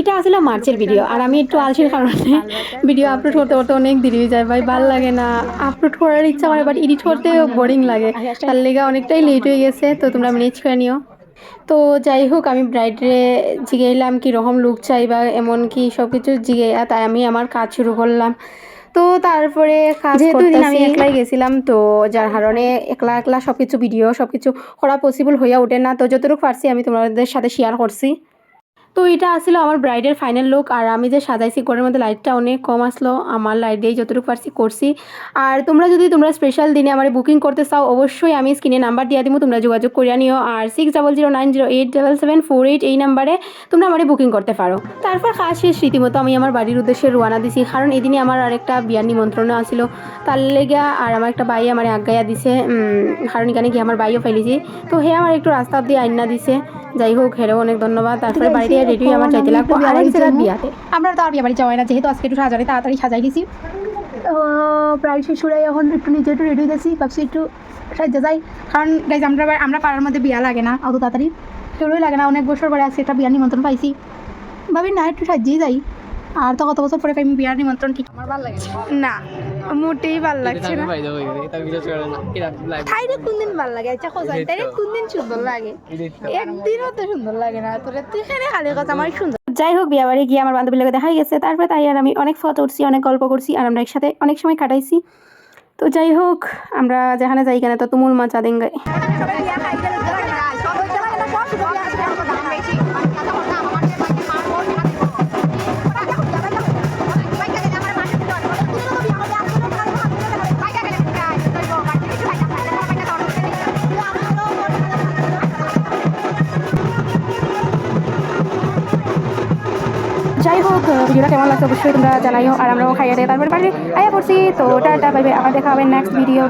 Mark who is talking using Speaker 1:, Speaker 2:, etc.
Speaker 1: এটা আসলে মার্চের ভিডিও আর আমি একটু আলসির কারণে ভিডিও আপলোড করতে করতে অনেক দেরি হয়ে যায় ভাই, ভাল লাগে না। আপলোড করার ইচ্ছা করে বাট এডিট করতে বোরিং লাগে, তার লেগে অনেকটাই লেট হয়ে গেছে, তো তোমরা ম্যানেজ করে নিও। তো যাই হোক, আমি ব্রাইডরে জিগাইলাম কীরকম লুক চাই বা এমন কি সব কিছু জিগাইয়া তাই আমি আমার কাজ শুরু করলাম। তো তারপরে যেহেতু দিন আমি একলাই গেছিলাম, তো যার কারণে একলা একলা সব কিছু ভিডিও সব কিছু করা পসিবল হইয়া ওঠে না, তো যতটুকু পারছি আমি তোমাদের সাথে শেয়ার করছি। তো এটা আসলে আমার ব্রাইডের ফাইনাল লুক। আর আমি যে সাজাইছি ঘরের মধ্যে লাইটটা অনেক কম আসলো, আমার লাইট দিয়েই যতটুকু পারছি করছি। আর তোমরা যদি তোমরা স্পেশাল দিনে আমার বুকিং করতে চাও, অবশ্যই আমি স্ক্রিনে নাম্বার দিয়ে দিব, তোমরা যোগাযোগ করিয়া নিও। আর 6009087748 এই নাম্বারে তোমরা আমার বুকিং করতে পারো। তারপর কাজ শেষ, রীতিমতো আমি আমার বাড়ির উদ্দেশ্যে রওনা দিছি, কারণ এদিনে আমার আরেকটা বিয়ার নিমন্ত্রণ আছিল তার লেগা। আর আমার একটা ভাই আমার আগাইয়া দিছে, কারণ এখানে গিয়ে আমার ভাইও ফেলেছি, তো হে আমার একটু রাস্তা অব্দি আইনা দিছে। যাই হোক, হেরও অনেক ধন্যবাদ। তারপরে বাড়িতে রেডি আমার যাইতে লাগবো আরেক জায়গার বিয়াতে। আমরা তো আর বিয়ে বাড়ি যাওয়াই না, যেহেতু আজকে একটু সাজারে তাড়াতাড়ি সাজাই দিছি। প্রায় শেষ হয়ে এখন একটু নিজে একটু রেডি হয়ে গেছি, ভাবছি একটু সাজা যাই, কারণ গাইজ আমরা পাড়ার মধ্যে বিয়া লাগে না অত তাড়াতাড়ি, শুরুই লাগে না। অনেক বছর পরে আজকে একটা বিয়ার নিমন্ত্রণ পাইছি, ভাবি না একটু সাজিয়ে যাই। আর তো কত বছর পরে পাই বিয়ার নিমন্ত্রণ, ঠিক আমার ভালো লাগে না, মোটেই ভাল লাগছে না। তাইরে কোনদিন ভাল লাগে, আচ্ছা খোঁজাই তাইরে কোনদিন সুন্দর লাগে, একদিনও তো সুন্দর লাগে না তোরে, তুই এখানে খালি কথা আমার সুন্দর। যাই হোক, বিয়া বাড়ি গিয়ে আমার বান্ধবীর লোকে দেখা গেছে, তারপরে তাই আর আমি অনেক ফটো উঠছি, অনেক গল্প করছি, আর আমরা একসাথে অনেক সময় কাটাইছি। তো যাই হোক, আমরা যেখানে যাই কেন তো তুমুল মাচা দেঙ্গে। যাই হোক, ভিডিওটা কেমন লাগছে অবশ্যই তোমরা জানাইও, আর আমরাও খাইয়ে দেয় তারপরে বাড়ি আয়া পড়ছি। তো টাটা, বাই বাই, আবার দেখা হবে নেক্সট ভিডিও।